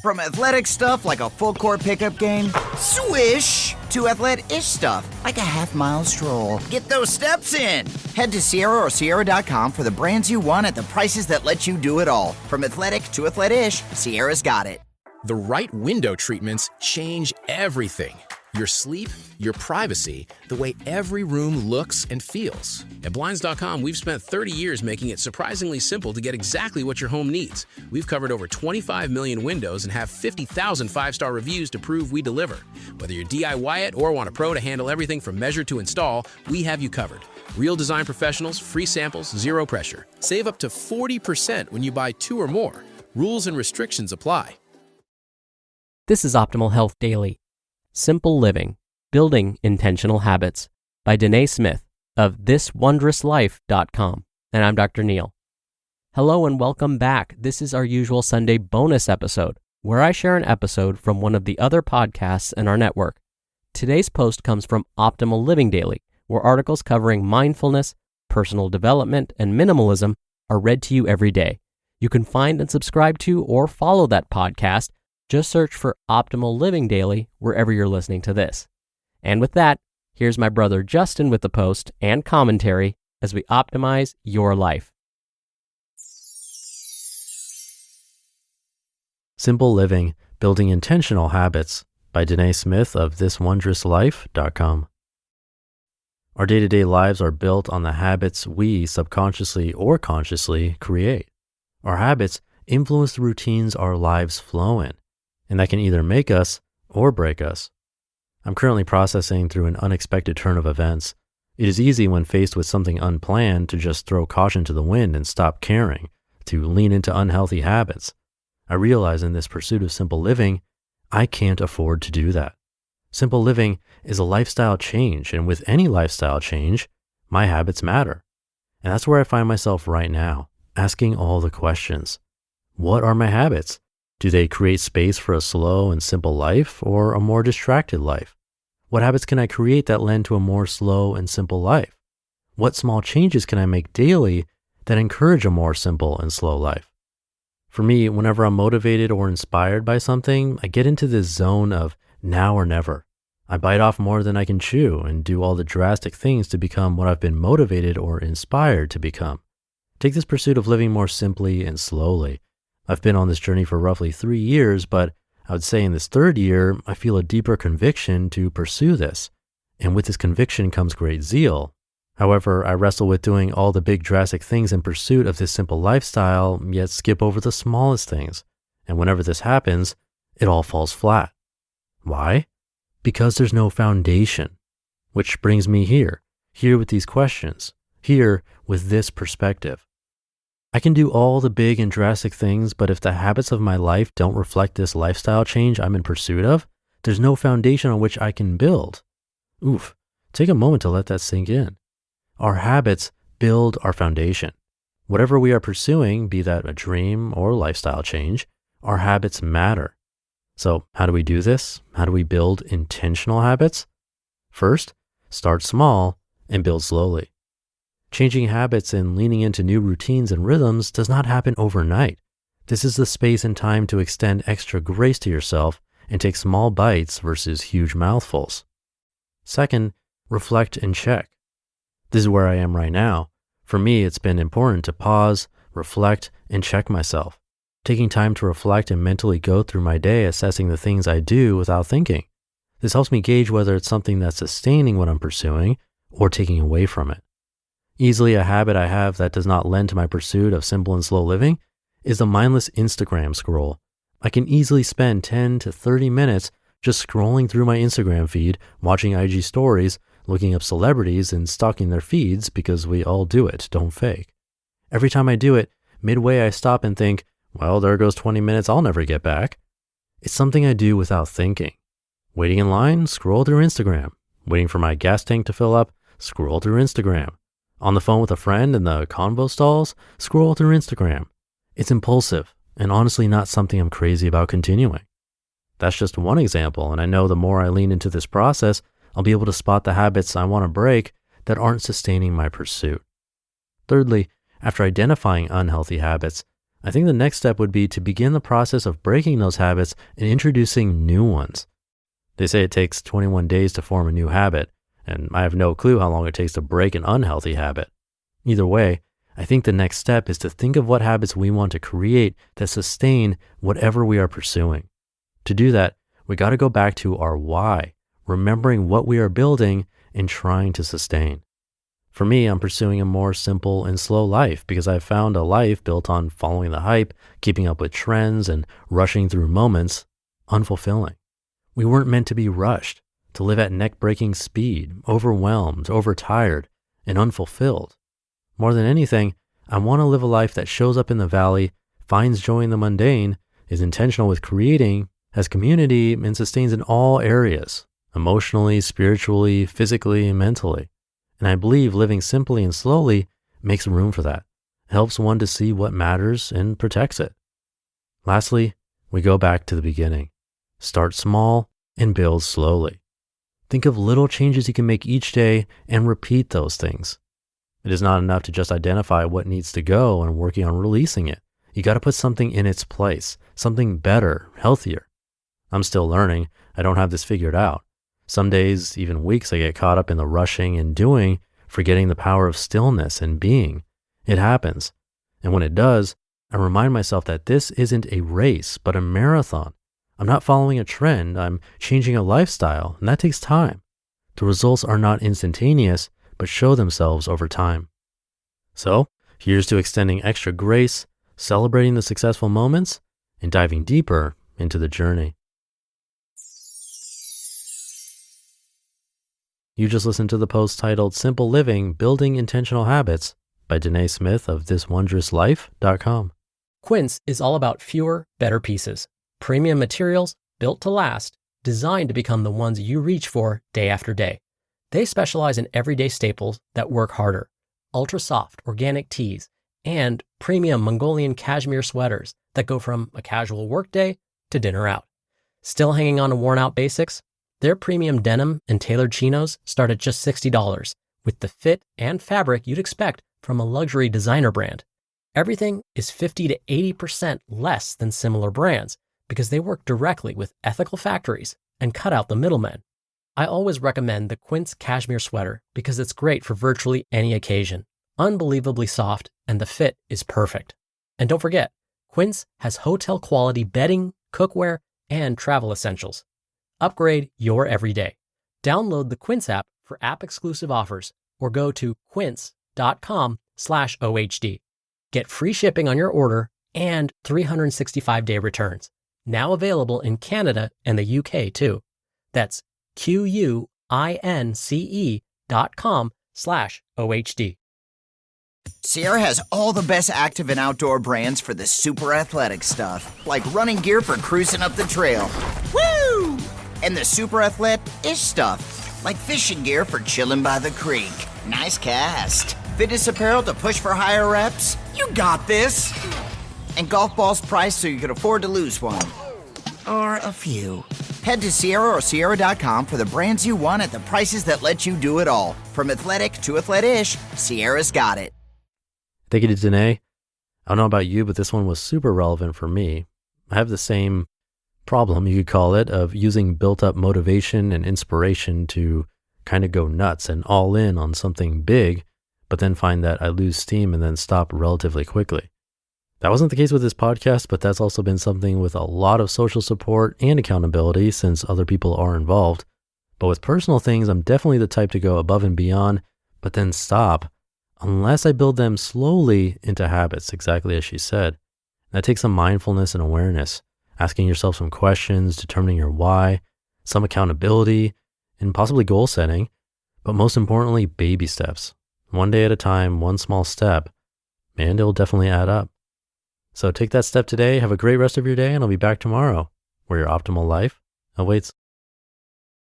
From athletic stuff like a full court pickup game, swish, to athletic-ish stuff like a half-mile stroll. Get those steps in. Head to Sierra or Sierra.com for the brands you want at the prices that let you do it all. From athletic to athletic-ish, Sierra's got it. The right window treatments change everything. Your sleep, your privacy, the way every room looks and feels. At Blinds.com, we've spent 30 years making it surprisingly simple to get exactly what your home needs. We've covered over 25 million windows and have 50,000 five-star reviews to prove we deliver. Whether you're DIY it or want a pro to handle everything from measure to install, we have you covered. Real design professionals, free samples, zero pressure. Save up to 40% when you buy 2 or more. Rules and restrictions apply. This is Optimal Health Daily. Simple Living, Building Intentional Habits by Danae Smith of thiswondrouslife.com. And I'm Dr. Neil. Hello and welcome back. This is our usual Sunday bonus episode, where I share an episode from one of the other podcasts in our network. Today's post comes from Optimal Living Daily, where articles covering mindfulness, personal development, and minimalism are read to you every day. You can find and subscribe to or follow that podcast. Just search for Optimal Living Daily wherever you're listening to this. And with that, here's my brother Justin with the post and commentary as we optimize your life. Simple Living, Building Intentional Habits by Danae Smith of thiswondrouslife.com. Our day-to-day lives are built on the habits we subconsciously or consciously create. Our habits influence the routines our lives flow in, and that can either make us or break us. I'm currently processing through an unexpected turn of events. It is easy when faced with something unplanned to just throw caution to the wind and stop caring, to lean into unhealthy habits. I realize in this pursuit of simple living, I can't afford to do that. Simple living is a lifestyle change, and with any lifestyle change, my habits matter. And that's where I find myself right now, asking all the questions. What are my habits? Do they create space for a slow and simple life or a more distracted life? What habits can I create that lend to a more slow and simple life? What small changes can I make daily that encourage a more simple and slow life? For me, whenever I'm motivated or inspired by something, I get into this zone of now or never. I bite off more than I can chew and do all the drastic things to become what I've been motivated or inspired to become. Take this pursuit of living more simply and slowly. I've been on this journey for roughly 3 years, but I would say in this 3rd year, I feel a deeper conviction to pursue this. And with this conviction comes great zeal. However, I wrestle with doing all the big drastic things in pursuit of this simple lifestyle, yet skip over the smallest things. And whenever this happens, it all falls flat. Why? Because there's no foundation. Which brings me here with these questions, here with this perspective. I can do all the big and drastic things, but if the habits of my life don't reflect this lifestyle change I'm in pursuit of, there's no foundation on which I can build. Oof, take a moment to let that sink in. Our habits build our foundation. Whatever we are pursuing, be that a dream or lifestyle change, our habits matter. So how do we do this? How do we build intentional habits? First, start small and build slowly. Changing habits and leaning into new routines and rhythms does not happen overnight. This is the space and time to extend extra grace to yourself and take small bites versus huge mouthfuls. Second, reflect and check. This is where I am right now. For me, it's been important to pause, reflect, and check myself. Taking time to reflect and mentally go through my day, assessing the things I do without thinking. This helps me gauge whether it's something that's sustaining what I'm pursuing or taking away from it. Easily a habit I have that does not lend to my pursuit of simple and slow living is the mindless Instagram scroll. I can easily spend 10 to 30 minutes just scrolling through my Instagram feed, watching IG stories, looking up celebrities and stalking their feeds because we all do it, don't fake. Every time I do it, midway I stop and think, well, there goes 20 minutes I'll never get back. It's something I do without thinking. Waiting in line, scroll through Instagram. Waiting for my gas tank to fill up, scroll through Instagram. On the phone with a friend in the convo stalls, scroll through Instagram. It's impulsive and honestly not something I'm crazy about continuing. That's just one example, and I know the more I lean into this process, I'll be able to spot the habits I want to break that aren't sustaining my pursuit. Thirdly, after identifying unhealthy habits, I think the next step would be to begin the process of breaking those habits and introducing new ones. They say it takes 21 days to form a new habit, and I have no clue how long it takes to break an unhealthy habit. Either way, I think the next step is to think of what habits we want to create that sustain whatever we are pursuing. To do that, we got to go back to our why, remembering what we are building and trying to sustain. For me, I'm pursuing a more simple and slow life because I've found a life built on following the hype, keeping up with trends, and rushing through moments unfulfilling. We weren't meant to be rushed, to live at neck-breaking speed, overwhelmed, overtired, and unfulfilled. More than anything, I want to live a life that shows up in the valley, finds joy in the mundane, is intentional with creating, has community, and sustains in all areas, emotionally, spiritually, physically, and mentally. And I believe living simply and slowly makes room for that. It helps one to see what matters and protects it. Lastly, we go back to the beginning. Start small and build slowly. Think of little changes you can make each day and repeat those things. It is not enough to just identify what needs to go and working on releasing it. You got to put something in its place, something better, healthier. I'm still learning. I don't have this figured out. Some days, even weeks, I get caught up in the rushing and doing, forgetting the power of stillness and being. It happens. And when it does, I remind myself that this isn't a race, but a marathon. I'm not following a trend. I'm changing a lifestyle, and that takes time. The results are not instantaneous, but show themselves over time. So, here's to extending extra grace, celebrating the successful moments, and diving deeper into the journey. You just listened to the post titled Simple Living, Building Intentional Habits by Danae Smith of thiswondrouslife.com. Quince is all about fewer, better pieces. Premium materials built to last, designed to become the ones you reach for day after day. They specialize in everyday staples that work harder, ultra-soft organic tees, and premium Mongolian cashmere sweaters that go from a casual workday to dinner out. Still hanging on to worn-out basics? Their premium denim and tailored chinos start at just $60, with the fit and fabric you'd expect from a luxury designer brand. Everything is 50 to 80% less than similar brands because they work directly with ethical factories and cut out the middlemen. I always recommend the Quince cashmere sweater because it's great for virtually any occasion. Unbelievably soft, and the fit is perfect. And don't forget, Quince has hotel-quality bedding, cookware, and travel essentials. Upgrade your everyday. Download the Quince app for app-exclusive offers or go to quince.com/OHD. Get free shipping on your order and 365-day returns. Now available in Canada and the UK too. That's QUINCE.com/OHD. Sierra has all the best active and outdoor brands for the super athletic stuff, like running gear for cruising up the trail. Woo! And the super athlete-ish stuff, like fishing gear for chilling by the creek. Nice cast. Fitness apparel to push for higher reps. You got this. And golf balls priced so you can afford to lose one. Or a few. Head to Sierra or Sierra.com for the brands you want at the prices that let you do it all. From athletic to athlete-ish, Sierra's got it. Thank you to Danae. I don't know about you, but this one was super relevant for me. I have the same problem, you could call it, of using built-up motivation and inspiration to kind of go nuts and all in on something big, but then find that I lose steam and then stop relatively quickly. That wasn't the case with this podcast, but that's also been something with a lot of social support and accountability since other people are involved. But with personal things, I'm definitely the type to go above and beyond, but then stop, unless I build them slowly into habits, exactly as she said. That takes some mindfulness and awareness, asking yourself some questions, determining your why, some accountability, and possibly goal setting, but most importantly, baby steps. One day at a time, one small step, and it'll definitely add up. So take that step today, have a great rest of your day, and I'll be back tomorrow, where your optimal life awaits.